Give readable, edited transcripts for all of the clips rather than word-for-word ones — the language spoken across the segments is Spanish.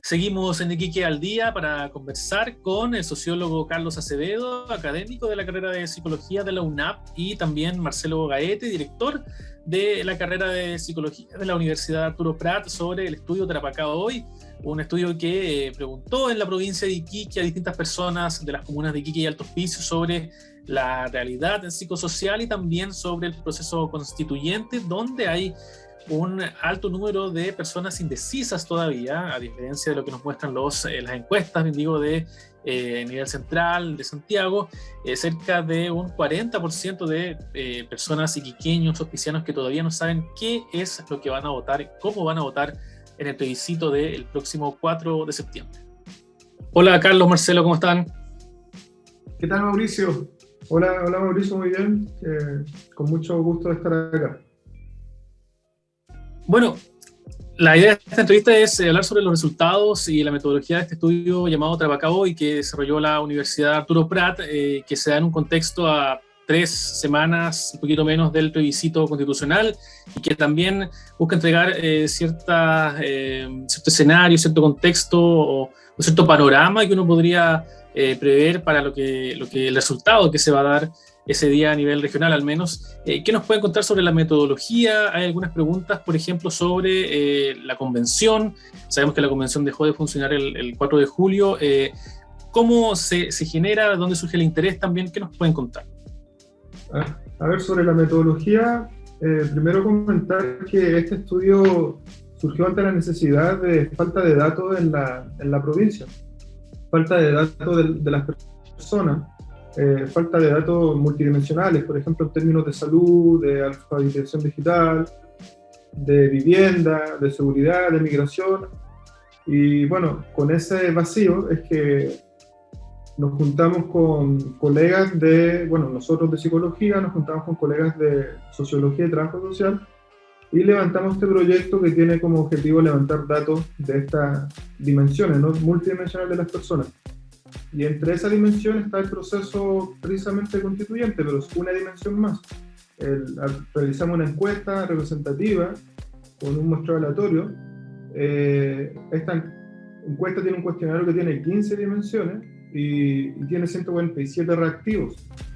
Seguimos en Iquique al Día para conversar con el sociólogo Carlos Acevedo, académico de la carrera de Psicología de la UNAP, y también Marcelo Gaete, director de la carrera de Psicología de la Universidad Arturo Prat, sobre el estudio Tarapacá Hoy, un estudio que preguntó en la provincia de Iquique a distintas personas de las comunas de Iquique y Alto Hospicio sobre la realidad psicosocial y también sobre el proceso constituyente, donde hay un alto número de personas indecisas todavía, a diferencia de lo que nos muestran las encuestas, digo, de nivel central de Santiago, cerca de un 40% de personas iquiqueños, hospicianos, que todavía no saben qué es lo que van a votar, cómo van a votar en el plebiscito del próximo 4 de septiembre. Hola Carlos, Marcelo, ¿cómo están? ¿Qué tal, Mauricio? Hola Mauricio, muy bien. Con mucho gusto de estar acá. Bueno, la idea de esta entrevista es hablar sobre los resultados y la metodología de este estudio llamado Tarapacá Hoy, que desarrolló la Universidad Arturo Prat, que se da en un contexto a 3 semanas, un poquito menos, del plebiscito constitucional, y que también busca entregar cierto escenario, cierto contexto o cierto panorama que uno podría prever para lo que el resultado que se va a dar ese día a nivel regional al menos. ¿Qué nos pueden contar sobre la metodología? Hay algunas preguntas, por ejemplo, sobre la convención. Sabemos que la convención dejó de funcionar el 4 de julio. ¿Cómo se genera? ¿Dónde surge el interés también? ¿Qué nos pueden contar? A ver, sobre la metodología, primero comentar que este estudio surgió ante la necesidad de falta de datos en la provincia. Falta de datos de las personas. Falta de datos multidimensionales, por ejemplo, en términos de salud, de alfabetización digital, de vivienda, de seguridad, de migración. Y bueno, con ese vacío es que nos juntamos con colegas nosotros de psicología, nos juntamos con colegas de sociología y trabajo social, y levantamos este proyecto que tiene como objetivo levantar datos de estas dimensiones, ¿no?, multidimensionales de las personas. Y entre esa dimensión está el proceso precisamente constituyente, pero es una dimensión más. Realizamos una encuesta representativa con un muestreo aleatorio. Esta encuesta tiene un cuestionario que tiene 15 dimensiones y tiene 147 reactivos.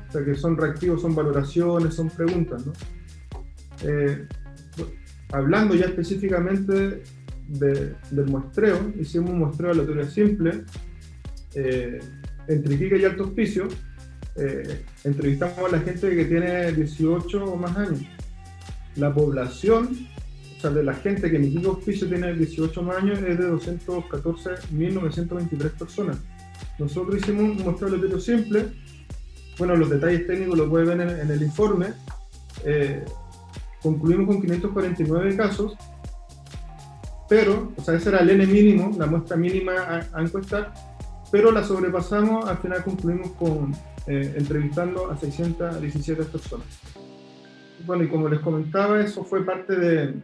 O sea que son reactivos, son valoraciones, son preguntas, ¿no? Hablando ya específicamente del muestreo, hicimos un muestreo aleatorio simple. Entre Iquique y Alto Hospicio, entrevistamos a la gente que tiene 18 o más años. La población, o sea, de la gente que en Iquique Hospicio tiene 18 o más años, es de 214.923 personas. Nosotros hicimos un muestreo aleatorio simple. Bueno, los detalles técnicos los pueden ver en el informe. Concluimos con 549 casos, pero, o sea, ese era el N mínimo, la muestra mínima a encuestar, pero la sobrepasamos. Al final concluimos entrevistando a 617 personas. Bueno, y como les comentaba, eso fue parte del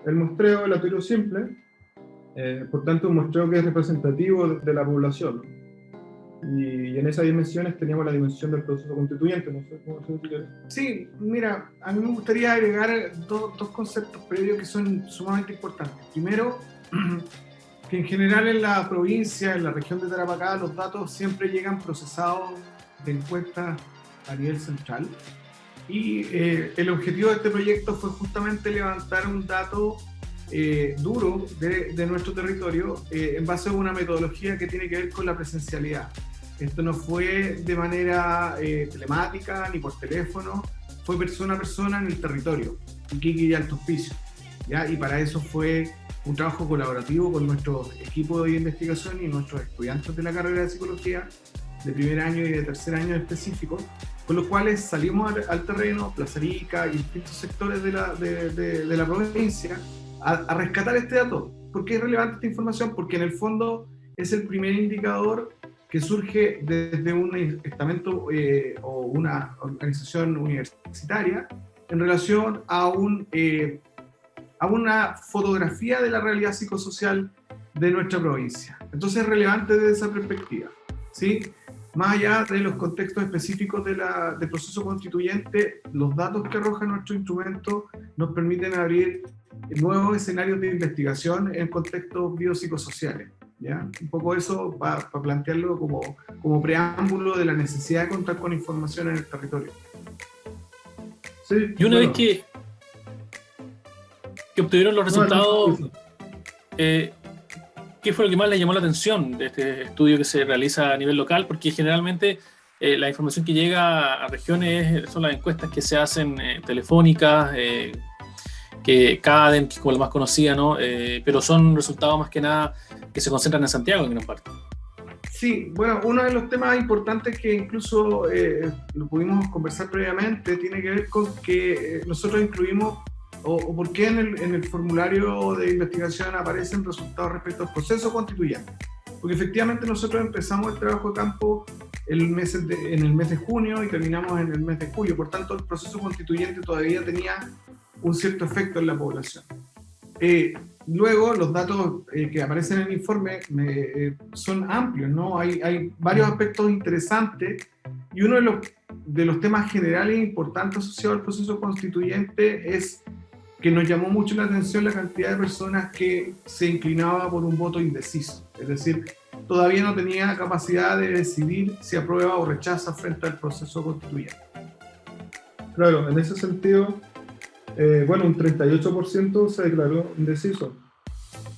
muestreo aleatorio simple, por tanto un muestreo que es representativo de la población, ¿no? Y en esas dimensiones teníamos la dimensión del proceso constituyente. No sé cómo se dice. Sí, mira, a mí me gustaría agregar dos conceptos previos que son sumamente importantes. Primero, que en general en la provincia, en la región de Tarapacá, los datos siempre llegan procesados de encuestas a nivel central. Y el objetivo de este proyecto fue justamente levantar un dato duro de nuestro territorio en base a una metodología que tiene que ver con la presencialidad. Esto no fue de manera telemática ni por teléfono, fue persona a persona en el territorio, Iquique y Alto Hospicio, ¿ya? Y para eso fue un trabajo colaborativo con nuestro equipo de investigación y nuestros estudiantes de la carrera de psicología de primer año y de tercer año específico, con los cuales salimos al terreno, Plaza Arica y distintos sectores de la provincia a rescatar este dato. ¿Por qué es relevante esta información? Porque en el fondo es el primer indicador que surge desde un estamento o una organización universitaria en relación a una fotografía de la realidad psicosocial de nuestra provincia. Entonces es relevante desde esa perspectiva, ¿sí? Más allá de los contextos específicos del proceso constituyente, los datos que arroja nuestro instrumento nos permiten abrir nuevos escenarios de investigación en contextos biopsicosociales. ¿ya? Un poco eso para plantearlo como preámbulo de la necesidad de contar con información en el territorio. Sí, Y una vez que obtuvieron los resultados, ¿qué fue lo que más les llamó la atención de este estudio que se realiza a nivel local? Porque generalmente la información que llega a regiones son las encuestas que se hacen telefónicas, que CADEM, que es como la más conocida, ¿no? Pero son resultados más que nada que se concentran en Santiago en gran parte. Sí, bueno, uno de los temas importantes que incluso lo pudimos conversar previamente tiene que ver con que nosotros incluimos, o por qué en el formulario de investigación aparecen resultados respecto al proceso constituyente. Porque efectivamente nosotros empezamos el trabajo de campo en el mes de junio y terminamos en el mes de julio, por tanto el proceso constituyente todavía tenía un cierto efecto en la población. Luego, los datos que aparecen en el informe son amplios, ¿no? Hay varios aspectos interesantes y uno de los temas generales importantes asociados al proceso constituyente es que nos llamó mucho la atención la cantidad de personas que se inclinaba por un voto indeciso, es decir, todavía no tenía capacidad de decidir si aprueba o rechaza frente al proceso constituyente. Claro, en ese sentido, bueno, un 38% se declaró indeciso,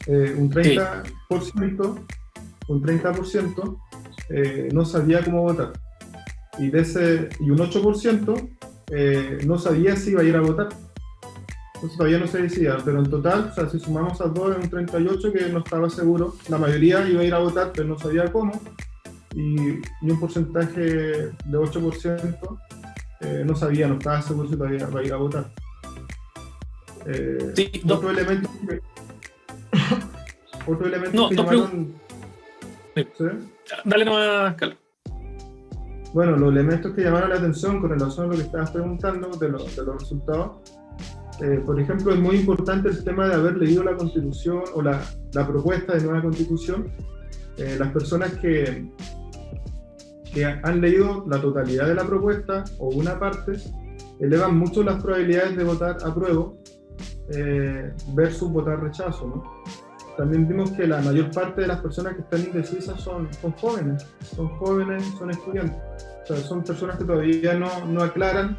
un 30%, un 30% no sabía cómo votar, y un 8% no sabía si iba a ir a votar. Entonces todavía no se decía, pero en total, o sea, si sumamos a dos, es un 38% que no estaba seguro. La mayoría iba a ir a votar, pero no sabía cómo, y un porcentaje de 8% no sabía, no estaba seguro si todavía iba a ir a votar. Sí, otro elemento que llamaron... ¿Sí? Dale nomás, Carlos. Bueno, los elementos que llamaron la atención con relación a lo que estabas preguntando de los resultados, por ejemplo, es muy importante el tema de haber leído la Constitución o la propuesta de nueva Constitución. Las personas que han leído la totalidad de la propuesta o una parte elevan mucho las probabilidades de votar apruebo versus votar rechazo, ¿no? También vimos que la mayor parte de las personas que están indecisas son jóvenes, son estudiantes, o sea, son personas que todavía no aclaran,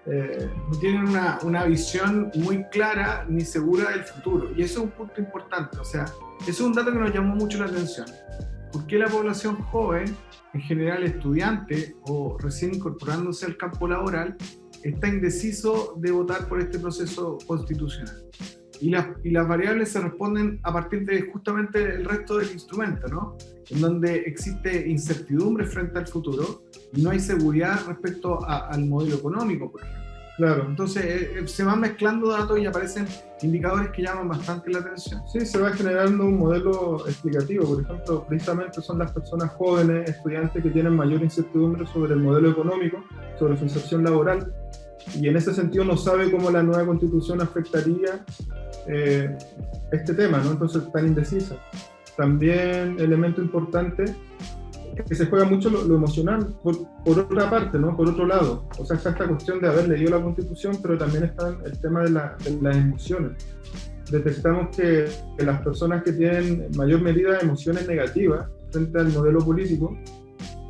no tienen una visión muy clara ni segura del futuro, y eso es un punto importante. O sea, eso es un dato que nos llamó mucho la atención. ¿Por qué la población joven, en general estudiante o recién incorporándose al campo laboral, está indeciso de votar por este proceso constitucional? Y las variables se responden a partir de justamente el resto del instrumento, ¿no? En donde existe incertidumbre frente al futuro y no hay seguridad respecto al modelo económico, por ejemplo. Claro. Entonces se van mezclando datos y aparecen indicadores que llaman bastante la atención. Sí, se va generando un modelo explicativo. Por ejemplo, precisamente son las personas jóvenes, estudiantes, que tienen mayor incertidumbre sobre el modelo económico, sobre su inserción laboral, y en ese sentido no sabe cómo la nueva Constitución afectaría este tema, ¿no? Entonces están indecisas. También elemento importante es que se juega mucho lo emocional por otra parte, ¿no? Por otro lado, o sea, está esta cuestión de haber leído la Constitución, pero también está el tema de las emociones. Detectamos que las personas que tienen en mayor medida emociones negativas frente al modelo político,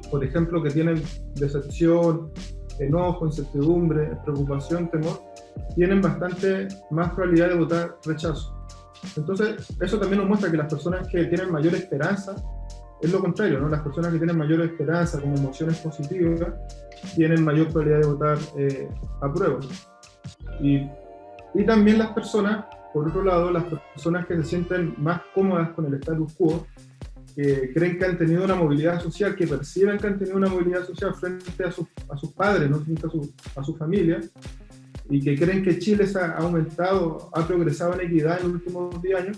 por ejemplo, que tienen decepción, enojo, incertidumbre, preocupación, temor, tienen bastante más probabilidad de votar rechazo. Entonces, eso también nos muestra que las personas que tienen mayor esperanza, es lo contrario, ¿no? Las personas que tienen mayor esperanza, como emociones positivas, tienen mayor probabilidad de votar apruebo. Y también las personas, por otro lado, las personas que se sienten más cómodas con el status quo, que creen que han tenido una movilidad social, que perciben que han tenido una movilidad social frente a sus padres, ¿no? Frente a su familia, y que creen que Chile se ha aumentado, ha progresado en equidad en los últimos 10 años,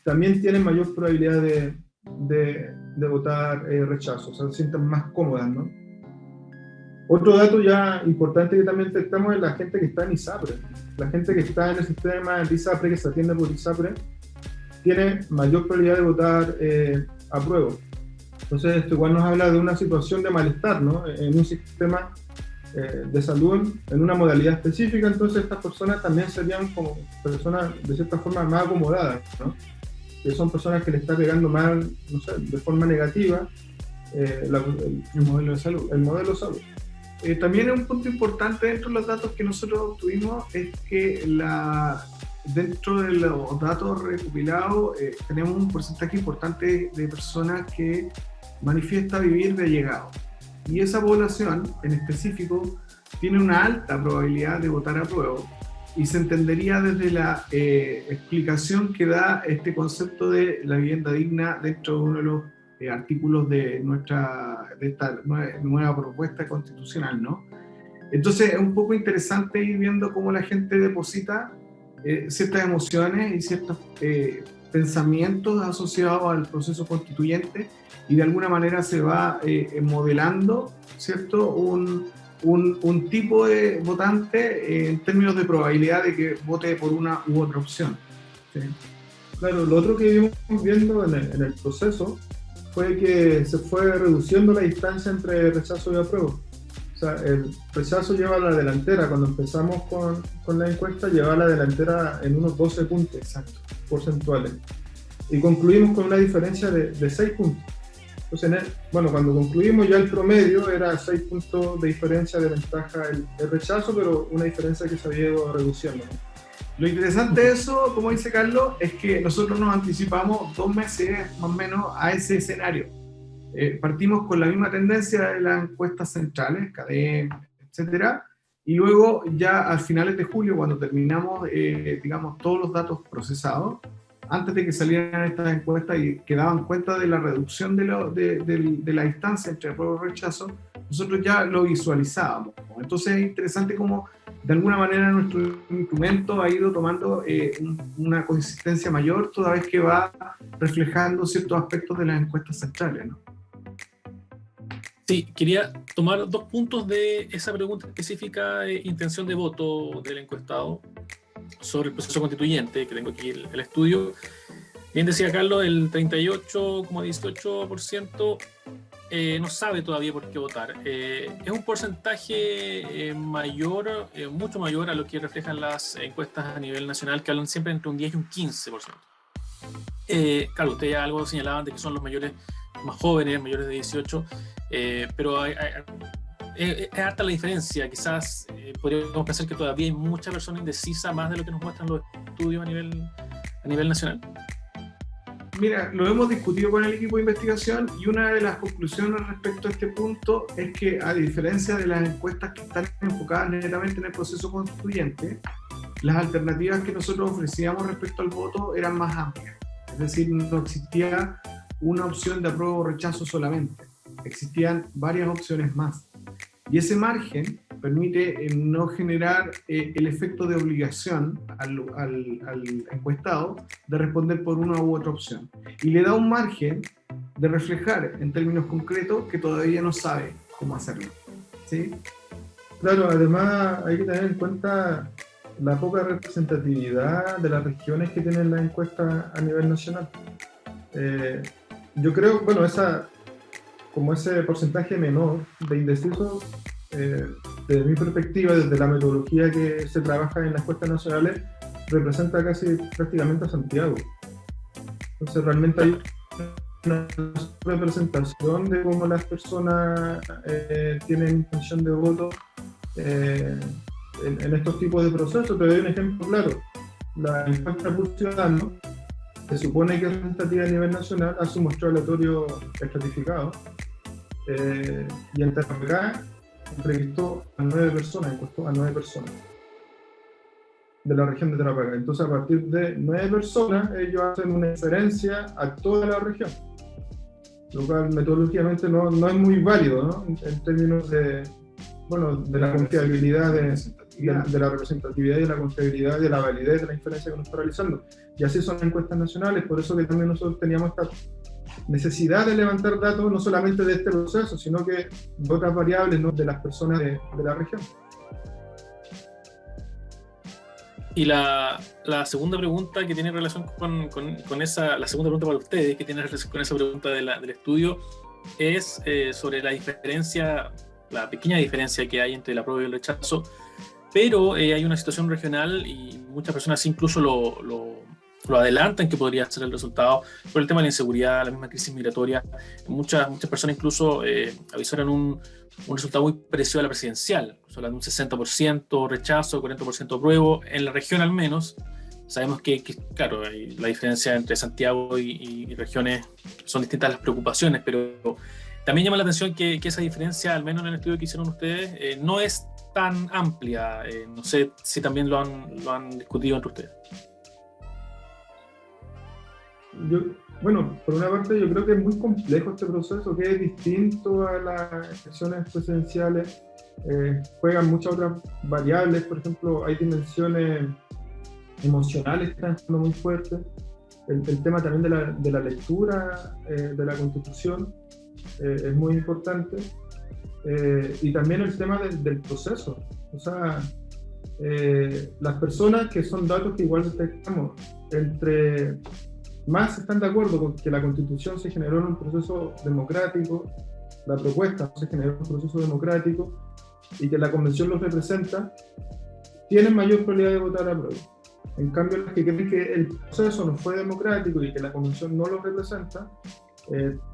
también tienen mayor probabilidad de votar rechazo, o sea, se sienten más cómodas, ¿no? Otro dato ya importante que también detectamos es la gente que está en ISAPRE. La gente que está en el sistema de ISAPRE, que se atiende por ISAPRE, tiene mayor probabilidad de votar apruebo. Entonces esto igual nos habla de una situación de malestar, ¿no? En un sistema de salud, en una modalidad específica. Entonces estas personas también serían como personas de cierta forma más acomodadas, ¿no? que son personas que le está pegando mal, no sé, de forma negativa el modelo de salud. También un punto importante dentro de los datos que nosotros obtuvimos es que dentro de los datos recopilados tenemos un porcentaje importante de personas que manifiesta vivir de allegado. Y esa población en específico tiene una alta probabilidad de votar apruebo, y se entendería desde la explicación que da este concepto de la vivienda digna dentro de uno de los artículos de esta nueva propuesta constitucional, ¿no? Entonces es un poco interesante ir viendo cómo la gente deposita ciertas emociones y ciertos pensamientos asociados al proceso constituyente, y de alguna manera se va modelando, ¿cierto?, un tipo de votante en términos de probabilidad de que vote por una u otra opción. ¿Sí? Claro, lo otro que vimos viendo en el proceso fue que se fue reduciendo la distancia entre rechazo y apruebo. O sea, el rechazo lleva a la delantera. Cuando empezamos con la encuesta, llevaba a la delantera en unos 12 puntos porcentuales. Y concluimos con una diferencia de 6 puntos. Entonces, cuando concluimos ya el promedio era 6 puntos de diferencia de ventaja el rechazo, pero una diferencia que se había ido reduciendo, ¿no? Lo interesante de eso, como dice Carlos, es que nosotros nos anticipamos 2 meses más o menos a ese escenario. Partimos con la misma tendencia de las encuestas centrales, CADEM, etcétera, y luego ya a finales de julio, cuando terminamos, digamos, todos los datos procesados, antes de que salieran estas encuestas y que daban cuenta de la reducción de la distancia entre apruebo y rechazo, nosotros ya lo visualizábamos. Entonces es interesante cómo de alguna manera nuestro instrumento ha ido tomando una consistencia mayor toda vez que va reflejando ciertos aspectos de las encuestas centrales, ¿no? Sí, quería tomar 2 puntos de esa pregunta específica de intención de voto del encuestado sobre el proceso constituyente, que tengo aquí el estudio. Bien decía Carlos, el 38,18% no sabe todavía por qué votar. Es un porcentaje mayor, mucho mayor a lo que reflejan las encuestas a nivel nacional, que hablan siempre entre un 10 y un 15%. Claro, ustedes ya algo señalaban de que son los mayores, más jóvenes, mayores de 18, pero es harta la diferencia. Quizás podríamos pensar que todavía hay mucha persona indecisa, más de lo que nos muestran los estudios a nivel nacional. Mira, lo hemos discutido con el equipo de investigación, y una de las conclusiones respecto a este punto es que, a diferencia de las encuestas que están enfocadas netamente en el proceso constituyente, las alternativas que nosotros ofrecíamos respecto al voto eran más amplias. Es decir, no existía una opción de apruebo o rechazo solamente, existían varias opciones más. Y ese margen permite no generar el efecto de obligación al encuestado de responder por una u otra opción. Y le da un margen de reflejar en términos concretos que todavía no sabe cómo hacerlo. ¿Sí? Claro, además hay que tener en cuenta la poca representatividad de las regiones que tienen la encuesta a nivel nacional. Yo creo, como ese porcentaje menor de indecisos, desde mi perspectiva, desde la metodología que se trabaja en las encuestas nacionales, representa prácticamente a Santiago. Entonces realmente hay una representación de cómo las personas tienen intención de voto en estos tipos de procesos. Te doy un ejemplo claro. La encuesta Pulso Ciudadano, se supone que es representativa a nivel nacional, hace un muestreo aleatorio estratificado, y en Tarapacá entrevistó a 9 personas, de la región de Tarapacá. Entonces, a partir de 9 personas, ellos hacen una inferencia a toda la región, lo cual metodológicamente no es muy válido, ¿no? En términos de la confiabilidad, de la representatividad y de la confiabilidad y de la validez de la inferencia que nos está realizando. Y así son las encuestas nacionales. Por eso que también nosotros teníamos esta necesidad de levantar datos no solamente de este proceso, sino que de otras variables, ¿no?, de las personas de la región. Y la segunda pregunta que tiene relación con esa, la segunda pregunta para ustedes, que tiene relación con esa pregunta del estudio, es sobre la diferencia, la pequeña diferencia que hay entre el apruebo y el rechazo, pero hay una situación regional, y muchas personas incluso lo lo adelantan que podría ser el resultado, por el tema de la inseguridad, la misma crisis migratoria. Muchas personas incluso avisaron un resultado muy parecido a la presidencial, hablando de un 60% rechazo, 40% apruebo, en la región al menos. Sabemos que claro, la diferencia entre Santiago y regiones son distintas las preocupaciones, pero también llama la atención que esa diferencia, al menos en el estudio que hicieron ustedes, no es tan amplia. No sé si también lo han discutido entre ustedes. Bueno, por una parte yo creo que es muy complejo este proceso, que es distinto a las elecciones presidenciales. Juegan muchas otras variables, por ejemplo, hay dimensiones emocionales que están siendo muy fuertes. El tema también de la lectura de la Constitución es muy importante. Y también el tema del proceso. O sea, las personas que son datos que igual detectamos, entre más están de acuerdo con que la Constitución se generó en un proceso democrático, la propuesta se generó en un proceso democrático y que la Convención los representa, tienen mayor probabilidad de votar a prueba. En cambio, los que creen que el proceso no fue democrático y que la Convención no los representa,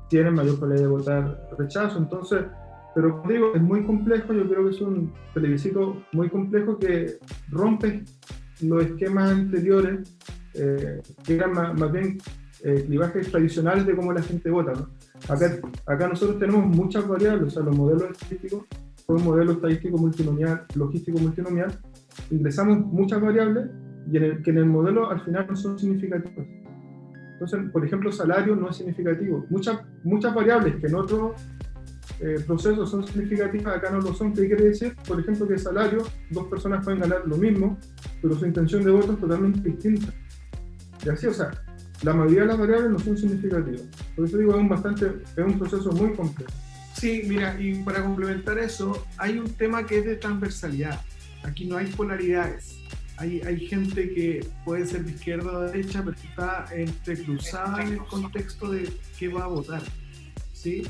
tienen mayor probabilidad de votar rechazo. Entonces, pero como digo, es muy complejo. Yo creo que es un plebiscito muy complejo que rompe los esquemas anteriores, que eran más bien clivajes tradicionales de cómo la gente vota, ¿no? Acá nosotros tenemos muchas variables. O sea, los modelos estadísticos son un modelo estadístico multinomial, logístico multinomial. Ingresamos muchas variables y que en el modelo al final no son significativas. Entonces, por ejemplo, salario no es significativo. Muchas variables que en otros procesos son significativas, acá no lo son. ¿Qué quiere decir? Por ejemplo, que salario, dos personas pueden ganar lo mismo, pero su intención de voto es totalmente distinta. Y así, o sea, la mayoría de las variables no son significativas. Por eso digo, es un proceso muy complejo. Sí, mira, y para complementar eso, hay un tema que es de transversalidad. Aquí no hay polaridades. Hay gente que puede ser de izquierda o de derecha, pero está entrecruzada en el contexto de qué va a votar, ¿sí?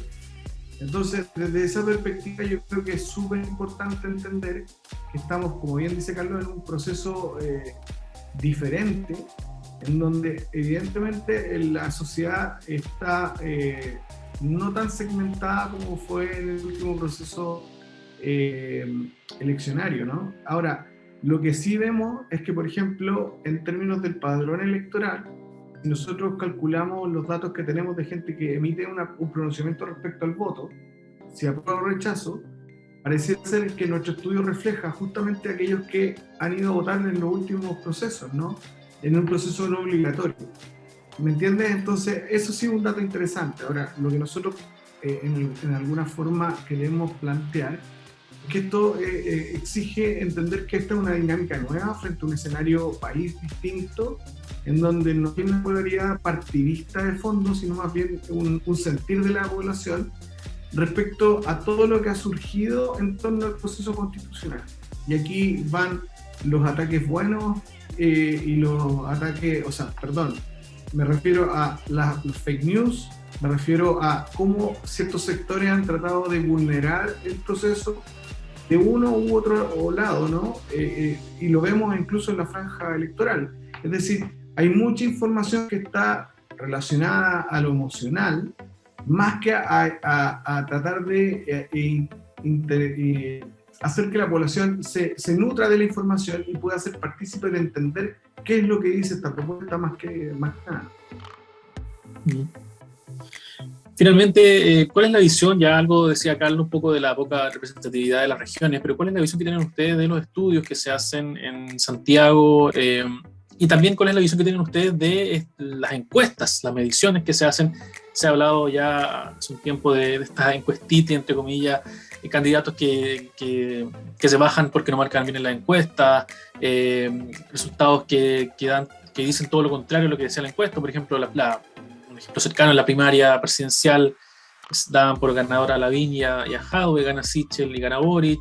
Entonces, desde esa perspectiva, yo creo que es súper importante entender que estamos, como bien dice Carlos, en un proceso diferente, en donde evidentemente la sociedad está no tan segmentada como fue en el último proceso eleccionario, ¿no? Ahora, lo que sí vemos es que, por ejemplo, en términos del padrón electoral, si nosotros calculamos los datos que tenemos de gente que emite un pronunciamiento respecto al voto, si aprueba o rechazo, parece ser que nuestro estudio refleja justamente aquellos que han ido a votar en los últimos procesos, ¿no? En un proceso no obligatorio. ¿Me entiendes? Entonces, eso sí es un dato interesante. Ahora, lo que nosotros en alguna forma queremos plantear es que esto exige entender que esta es una dinámica nueva frente a un escenario país distinto, en donde no hay una polaridad partidista de fondo, sino más bien un sentir de la población respecto a todo lo que ha surgido en torno al proceso constitucional. Y aquí van los ataques buenos y los ataques, me refiero a los fake news, me refiero a cómo ciertos sectores han tratado de vulnerar el proceso de uno u otro lado, ¿no? Y lo vemos incluso en la franja electoral. Es decir, hay mucha información que está relacionada a lo emocional, más que a tratar de hacer que la población se nutra de la información y pueda ser partícipe de entender qué es lo que dice esta propuesta más que nada. Finalmente, ¿cuál es la visión? Ya algo decía Carlos, un poco de la poca representatividad de las regiones, pero ¿cuál es la visión que tienen ustedes de los estudios que se hacen en Santiago? Y también, ¿cuál es la visión que tienen ustedes de las encuestas, las mediciones que se hacen? Se ha hablado ya hace un tiempo de estas encuestitas, entre comillas, candidatos que se bajan porque no marcan bien en la encuesta, resultados que dicen todo lo contrario a lo que decía la encuesta. Por ejemplo, un ejemplo cercano en la primaria presidencial daban por ganadora a Lavín y a Jadwe, gana Sichel y gana Boric.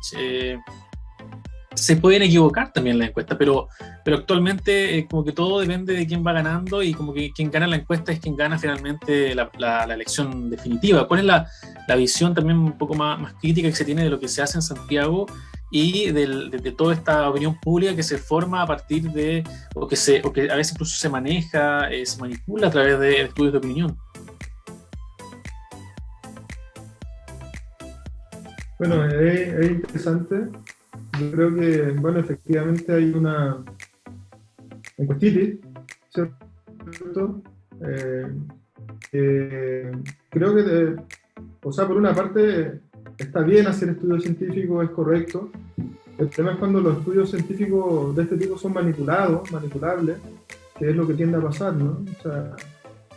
Se pueden equivocar también en la encuesta, pero actualmente como que todo depende de quién va ganando, y como que quien gana la encuesta es quien gana finalmente la elección definitiva. ¿Cuál es la visión también un poco más crítica que se tiene de lo que se hace en Santiago y de toda esta opinión pública que se forma a partir de, o que a veces incluso se maneja, se manipula a través de estudios de opinión. Bueno, es interesante. Yo creo que, bueno, efectivamente hay una encuestitis, ¿cierto? Creo que, o sea, por una parte está bien hacer estudios científicos, es correcto. El tema es cuando los estudios científicos de este tipo son manipulables, que es lo que tiende a pasar, ¿no? O sea,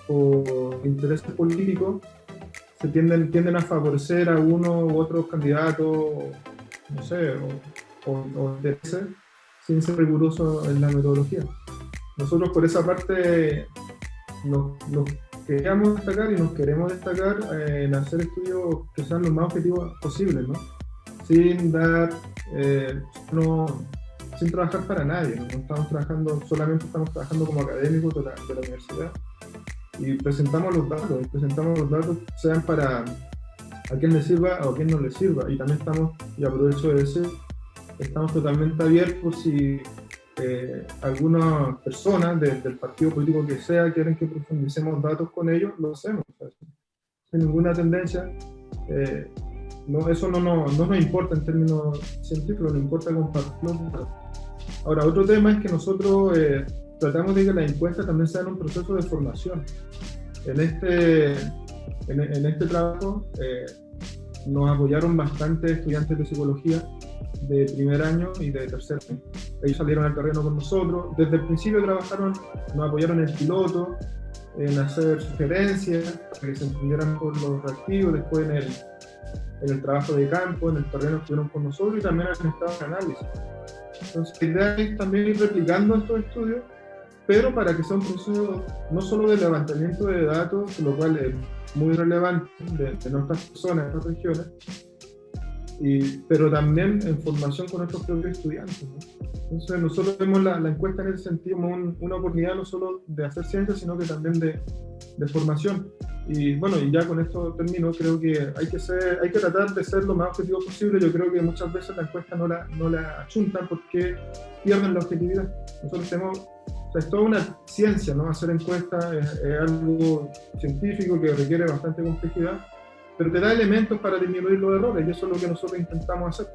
por intereses políticos se tienden a favorecer a uno u otros candidatos, no sé, o intereses, sin ser riguroso en la metodología. Nosotros por esa parte nos queríamos destacar y nos queremos destacar en hacer estudios que sean los más objetivos posibles, ¿no? Sin sin trabajar para nadie, ¿no? Solamente estamos trabajando como académicos de la universidad y presentamos los datos sean para a quien le sirva o a quien no le sirva, y también y aprovecho de decir, estamos totalmente abiertos si algunas personas del partido político que sea quieren que profundicemos datos con ellos, lo hacemos, ¿sabes? Sin ninguna tendencia. Eso no nos importa en términos científicos, nos importa compartirlo. Ahora, otro tema es que nosotros tratamos de que las encuestas también sean un proceso de formación. En este trabajo nos apoyaron bastante estudiantes de psicología de primer año y de tercer año. Ellos salieron al terreno con nosotros. Desde el principio nos apoyaron en el piloto, en hacer sugerencias, para que se entendieran por los reactivos, después en el trabajo de campo, en el terreno estuvieron con nosotros y también han estado en análisis. Entonces la idea es también ir replicando estos estudios, pero para que sea un proceso no solo de levantamiento de datos, lo cual es muy relevante de nuestras personas, de nuestras regiones, pero también en formación con nuestros propios estudiantes, ¿no? Entonces nosotros vemos la encuesta en ese sentido como una oportunidad no solo de hacer ciencia, sino que también de formación. Y bueno, y ya con esto termino. Creo que hay que tratar de ser lo más objetivo posible. Yo creo que muchas veces la encuesta no la achuntan porque pierden la objetividad. Nosotros es toda una ciencia, ¿no? Hacer encuestas es algo científico que requiere bastante complejidad, pero te da elementos para disminuir los errores, y eso es lo que nosotros intentamos hacer.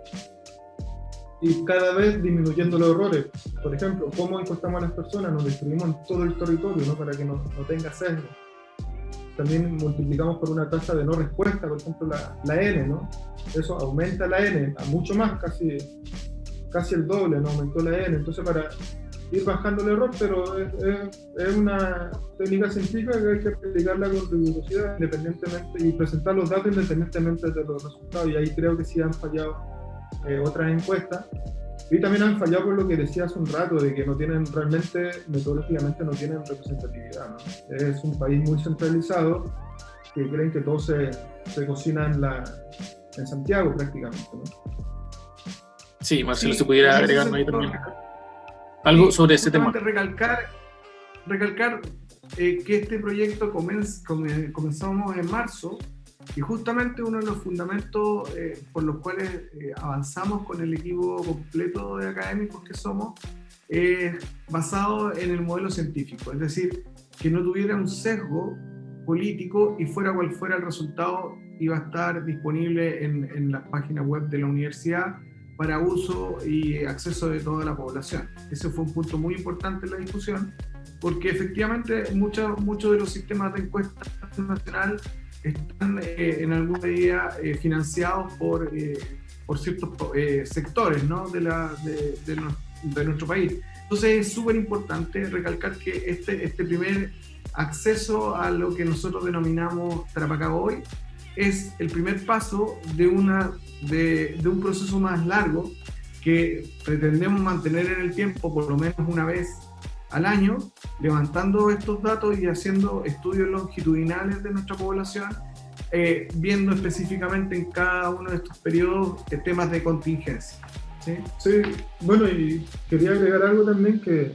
Y cada vez disminuyendo los errores. Por ejemplo, cómo encuestamos a las personas, nos distribuimos en todo el territorio, ¿no? Para que no tenga sesgo. También multiplicamos por una tasa de no respuesta, por ejemplo la N, ¿no? Eso aumenta la N a mucho más, casi el doble, ¿no? Aumentó la N. Entonces, para ir bajando el error, pero es una técnica científica que hay que aplicarla con rigurosidad independientemente y presentar los datos independientemente de los resultados, y ahí creo que sí han fallado otras encuestas, y también han fallado por lo que decía hace un rato, de que no tienen realmente, metodológicamente no tienen representatividad, ¿no? Es un país muy centralizado, que creen que todo se cocina en Santiago prácticamente, ¿no? Sí, Marcelo, si pudiera agregar ahí también algo sobre ese tema. Recalcar que este proyecto comenzamos en marzo, y justamente uno de los fundamentos por los cuales avanzamos con el equipo completo de académicos que somos es basado en el modelo científico, es decir, que no tuviera un sesgo político y fuera cual fuera el resultado iba a estar disponible en la página web de la universidad para uso y acceso de toda la población. Ese fue un punto muy importante en la discusión, porque efectivamente muchos de los sistemas de encuesta nacional están en alguna medida financiados por ciertos sectores, ¿no? de nuestro país. Entonces es súper importante recalcar que este primer acceso a lo que nosotros denominamos Tarapacá Hoy es el primer paso de un proceso más largo que pretendemos mantener en el tiempo, por lo menos una vez al año, levantando estos datos y haciendo estudios longitudinales de nuestra población, viendo específicamente en cada uno de estos periodos temas de contingencia. ¿Sí? Sí, bueno, y quería agregar algo también que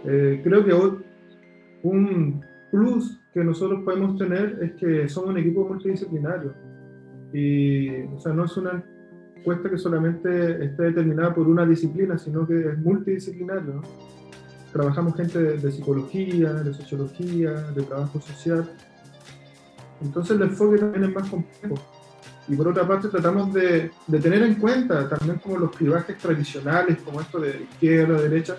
creo que un plus que nosotros podemos tener es que somos un equipo multidisciplinario, y o sea, no es una encuesta que solamente esté determinada por una disciplina, sino que es multidisciplinario, ¿no? Trabajamos gente de psicología, de sociología, de trabajo social. Entonces el enfoque también es más complejo. Y por otra parte tratamos de tener en cuenta también como los clivajes tradicionales, como esto de izquierda, derecha,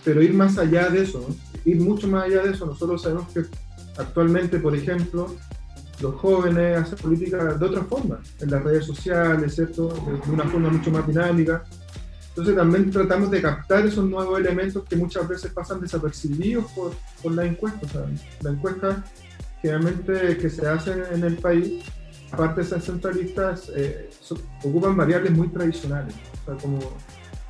pero ir más allá de eso, ¿no? Ir mucho más allá de eso. Nosotros sabemos que actualmente, por ejemplo, los jóvenes hacen política de otra forma, en las redes sociales, ¿cierto? De una forma mucho más dinámica. Entonces también tratamos de captar esos nuevos elementos que muchas veces pasan desapercibidos por la encuesta. O sea, la encuesta generalmente que se hace en el país, aparte de ser centralistas, ocupan variables muy tradicionales. O sea, como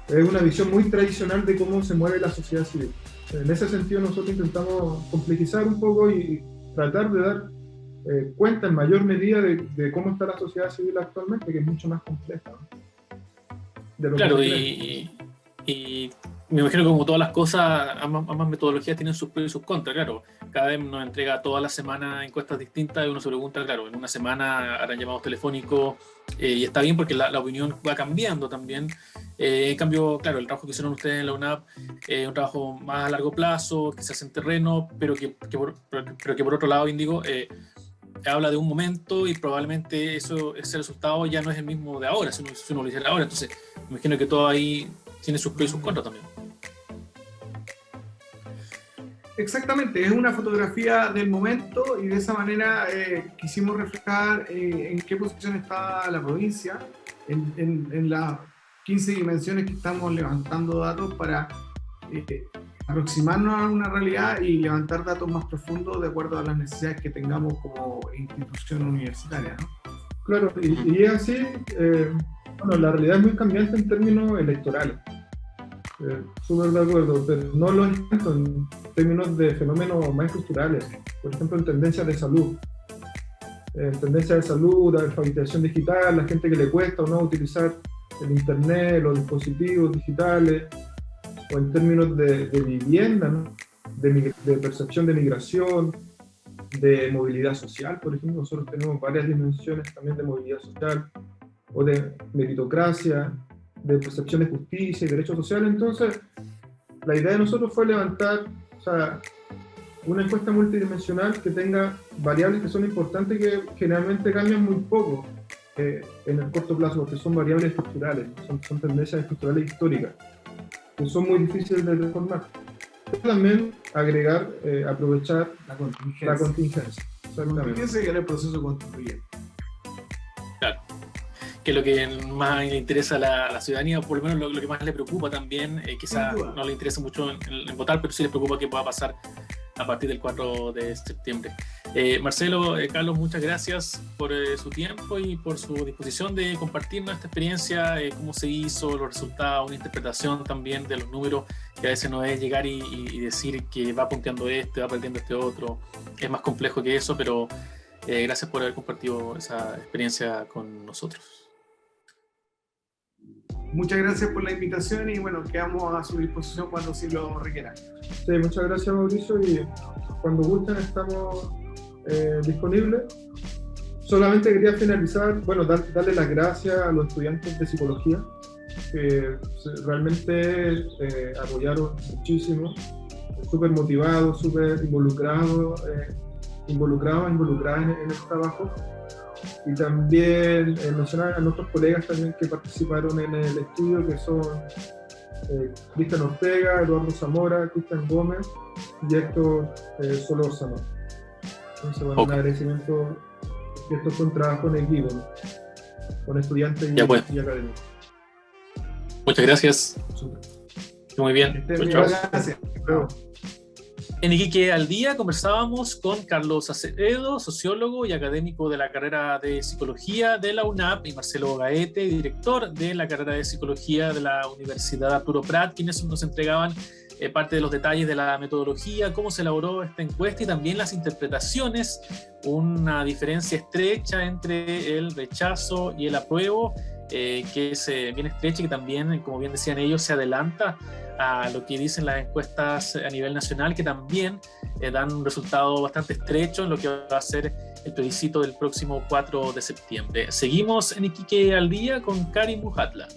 es una visión muy tradicional de cómo se mueve la sociedad civil. En ese sentido nosotros intentamos complejizar un poco y tratar de dar cuenta en mayor medida de cómo está la sociedad civil actualmente, que es mucho más compleja, ¿no? Claro, y me imagino que como todas las cosas, ambas metodologías tienen sus pros y sus contras, claro. Cada vez nos entrega toda la semana encuestas distintas y uno se pregunta, claro, en una semana harán llamados telefónicos y está bien porque la opinión va cambiando también. En cambio, claro, el trabajo que hicieron ustedes en la UNAP es un trabajo más a largo plazo, que se hace en terreno, pero que por otro lado, Índigo, habla de un momento y probablemente ese resultado ya no es el mismo de ahora, si uno lo hiciera ahora. Entonces, me imagino que todo ahí tiene sus pros y sus contras también. Exactamente, es una fotografía del momento y de esa manera quisimos reflejar en qué posición está la provincia, en las 15 dimensiones que estamos levantando datos para aproximarnos a una realidad y levantar datos más profundos de acuerdo a las necesidades que tengamos como institución universitaria, ¿no? Claro, y es así, bueno, la realidad es muy cambiante en términos electorales. Súper de acuerdo, pero no lo es tanto en términos de fenómenos más estructurales, por ejemplo en tendencias de salud. La alfabetización digital, la gente que le cuesta o no utilizar el internet, los dispositivos digitales, o en términos de vivienda, ¿no? de percepción de migración, de movilidad social, por ejemplo. Nosotros tenemos varias dimensiones también de movilidad social, o de meritocracia, de percepción de justicia y derechos sociales. Entonces, la idea de nosotros fue levantar, o sea, una encuesta multidimensional que tenga variables que son importantes y que generalmente cambian muy poco en el corto plazo, porque son variables estructurales, son tendencias estructurales históricas, que son muy difíciles de reformar. Pero también agregar, aprovechar la contingencia. Contingencia que era el proceso constituyente. Claro. Que es lo que más le interesa a la ciudadanía, o por lo menos lo que más le preocupa también, quizás no le interesa mucho en votar, pero sí le preocupa qué pueda pasar a partir del 4 de septiembre. Marcelo, Carlos, muchas gracias por su tiempo y por su disposición de compartirnos esta experiencia, cómo se hizo, los resultados, una interpretación también de los números, que a veces no es llegar y decir que va punteando va perdiendo este otro. Es más complejo que eso, pero gracias por haber compartido esa experiencia con nosotros. Muchas gracias por la invitación y bueno, quedamos a su disposición cuando sí lo requieran. Sí, muchas gracias, Mauricio, y cuando gusten estamos disponibles. Solamente quería finalizar, bueno, darle las gracias a los estudiantes de psicología que realmente apoyaron muchísimo, súper motivados, súper involucradas en el trabajo. Y también mencionar a nuestros colegas también que participaron en el estudio, que son Cristian Ortega, Eduardo Zamora, Cristian Gómez y Héctor Solórzano. Entonces, bueno, un agradecimiento. Esto fue un trabajo en equipo, ¿no? Con estudiantes y académicos. Muchas gracias. Muy bien. Gracias. En Iquique al Día conversábamos con Carlos Acevedo, sociólogo y académico de la carrera de Psicología de la UNAP, y Marcelo Gaete, director de la carrera de Psicología de la Universidad Arturo Prat, quienes nos entregaban parte de los detalles de la metodología, cómo se elaboró esta encuesta y también las interpretaciones, una diferencia estrecha entre el rechazo y el apruebo, que es bien estrecha y que también, como bien decían ellos, se adelanta a lo que dicen las encuestas a nivel nacional, que también dan un resultado bastante estrecho en lo que va a ser el plebiscito del próximo 4 de septiembre. Seguimos en Iquique al Día con Karim Bujatla.